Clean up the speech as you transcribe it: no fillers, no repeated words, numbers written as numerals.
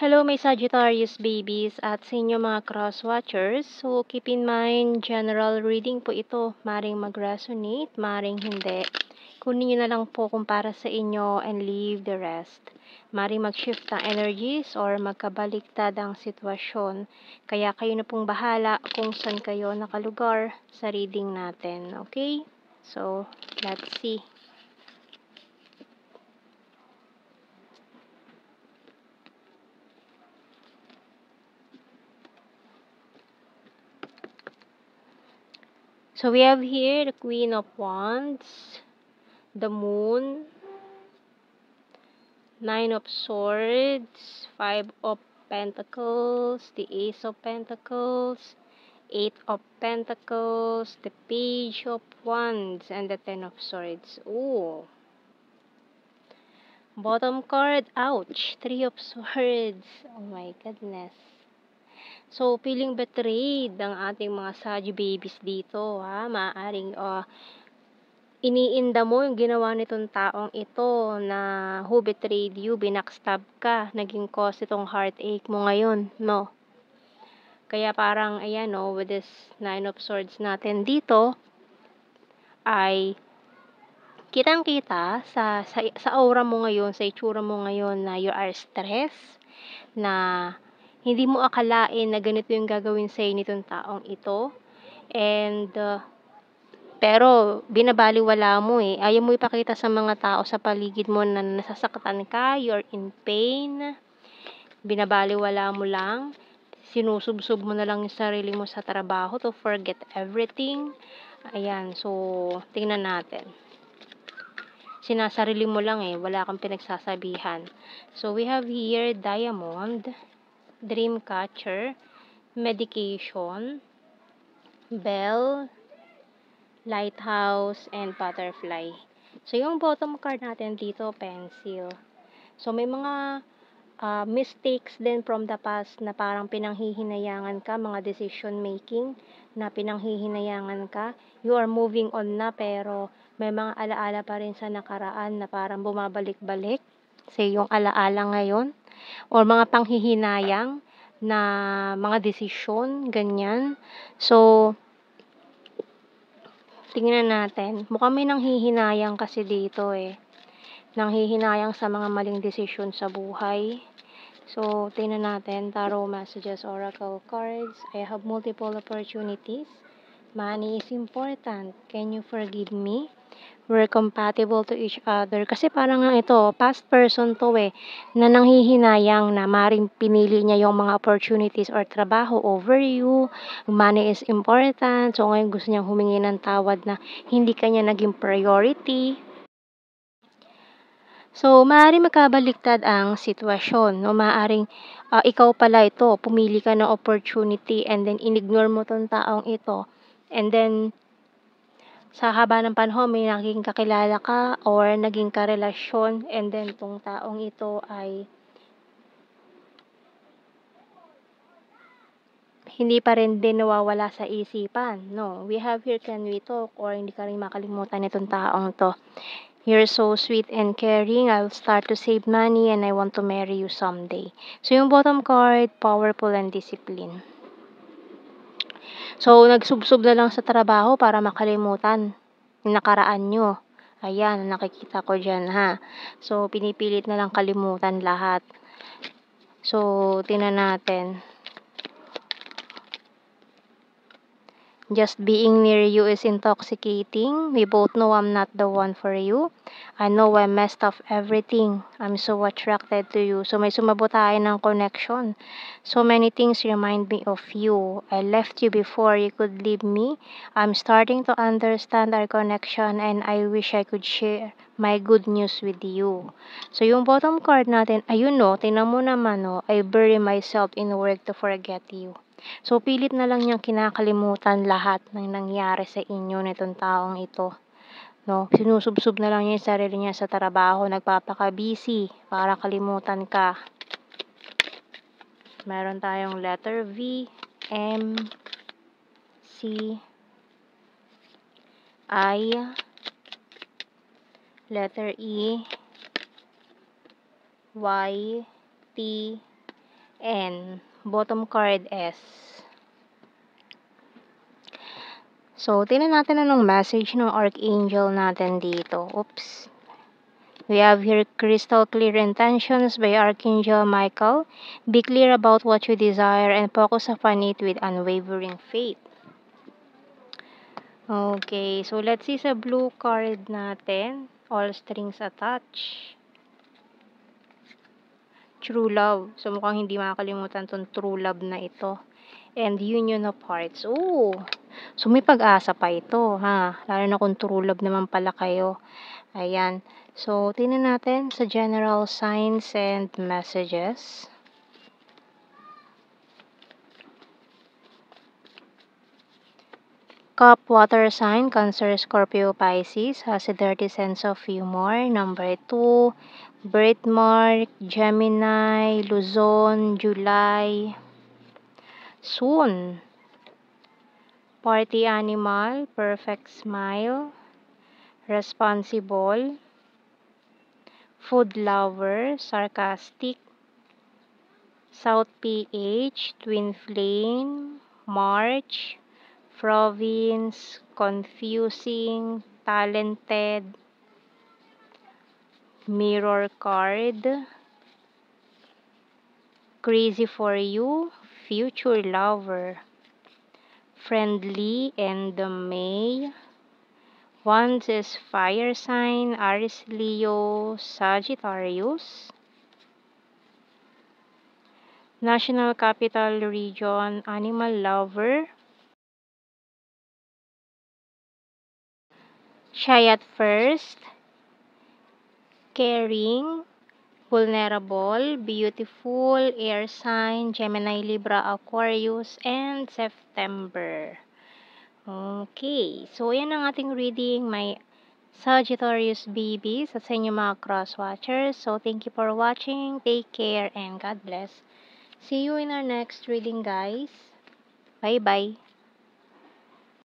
Hello, my Sagittarius babies at sa inyo mga cross-watchers. So, keep in mind, general reading po ito. Maring mag-resonate, maring hindi. Kunin nyo na lang po kung para sa inyo and leave the rest. Maring mag-shift ang energies or magkabaliktad ang sitwasyon. Kaya kayo na pong bahala kung saan kayo nakalugar sa reading natin. Okay? So, let's see. So, we have here the Queen of Wands, the Moon, Nine of Swords, Five of Pentacles, the Ace of Pentacles, Eight of Pentacles, the Page of Wands, and the Ten of Swords. Ooh. Bottom card, ouch, Three of Swords. Oh my goodness. So, feeling betrayed ang ating mga Sag babies dito, ha? Maaaring, iniinda mo yung ginawa nitong taong ito na who betrayed you, binackstab ka, naging cause itong heartache mo ngayon, no? Kaya parang, ayan, no, with this Nine of Swords natin dito, ay kitang-kita sa aura mo ngayon, sa itsura mo ngayon na you are stressed, na hindi mo akalain na ganito yung gagawin sa'yo nitong taong ito. And, pero binabaliwala mo eh. Ayaw mo ipakita sa mga tao sa paligid mo na nasasaktan ka, you're in pain. Binabaliwala mo lang. Sinusubsob mo na lang yung sarili mo sa trabaho to forget everything. Ayan, so tingnan natin. Sinasarili mo lang eh, wala kang pinagsasabihan. So we have here Diamond, Dreamcatcher, Medication, Bell, Lighthouse, and Butterfly. So, yung bottom card natin dito, Pencil. So, may mga mistakes din from the past na parang pinanghihinayangan ka, mga decision making na pinanghihinayangan ka. You are moving on na pero may mga alaala pa rin sa nakaraan na parang bumabalik-balik sa iyong alaala ngayon. Or mga panghihinayang na mga desisyon, ganyan. So, tingnan natin. Mukhang may nanghihinayang kasi dito eh. Nanghihinayang sa mga maling desisyon sa buhay. So, tingnan natin. Tarot Messages, Oracle Cards. I have multiple opportunities. Money is important. Can you forgive me? We're compatible to each other. Kasi parang nga ito, past person to eh, na nanghihinayang na maring pinili niya yung mga opportunities or trabaho over you. Money is important. So ngayon gusto niyang humingi ng tawad na hindi kanya naging priority. So, maaaring magkabaliktad ang sitwasyon, no? Maaaring ikaw pala ito, pumili ka ng opportunity and then inignore mo tong taong ito. And then, sa haba ng panahon may naging kakilala ka or naging karelasyon and then tong taong ito ay hindi pa rin din nawawala sa isipan, no? We have here, can we talk? Or hindi ka rin makalimutan itong taong to. You're so sweet and caring. I'll start to save money and I want to marry you someday. So, yung bottom card, powerful and discipline. So, nagsubsob na lang sa trabaho para makalimutan yung nakaraan nyo. Ayan, nakikita ko dyan ha. So, pinipilit na lang kalimutan lahat. So, tingnan natin. Just being near you is intoxicating. We both know I'm not the one for you. I know I messed up everything. I'm so attracted to you. So, may sumabot tayo ng connection. So many things remind me of you. I left you before you could leave me. I'm starting to understand our connection and I wish I could share my good news with you. So, yung bottom card natin, ayun no, tingnan mo naman no, I bury myself in work to forget you. So, pilit na lang niyang kinakalimutan lahat ng nangyari sa inyo nitong taong ito. No, sinusubsob na lang niya yung sarili niya sa trabaho, nagpapaka-busy para kalimutan ka. Meron tayong letter V, M, C, I, letter E, Y, T, N. Bottom card, S. So, tingnan natin anong message ng Archangel natin dito. Oops. We have here crystal clear intentions by Archangel Michael. Be clear about what you desire and focus upon it with unwavering faith. Okay, so let's see sa blue card natin. All strings attached. True love. So, mukhang hindi makakalimutan tong true love na ito. And union of hearts. Oh, so may pag-asa pa ito, ha? Lalo na kung true love naman pala kayo. Ayan. So, tingnan natin sa general signs and messages. Cup, water sign, Cancer, Scorpio, Pisces, has a dirty sense of humor. Number 2, birthmark, Gemini, Luzon, July. Soon. Party animal, perfect smile, responsible, food lover, sarcastic, South PH, twin flame, March, province, confusing, talented, mirror card, crazy for you, future lover, friendly, and May. Wands is fire sign, Aries, Leo, Sagittarius. National Capital Region, animal lover. Shy at first, caring, vulnerable, beautiful, air sign, Gemini, Libra, Aquarius, and September. Okay, so yan ang ating reading, my Sagittarius babies at sa inyo mga cross watchers. So thank you for watching, take care, and God bless. See you in our next reading, guys. Bye bye.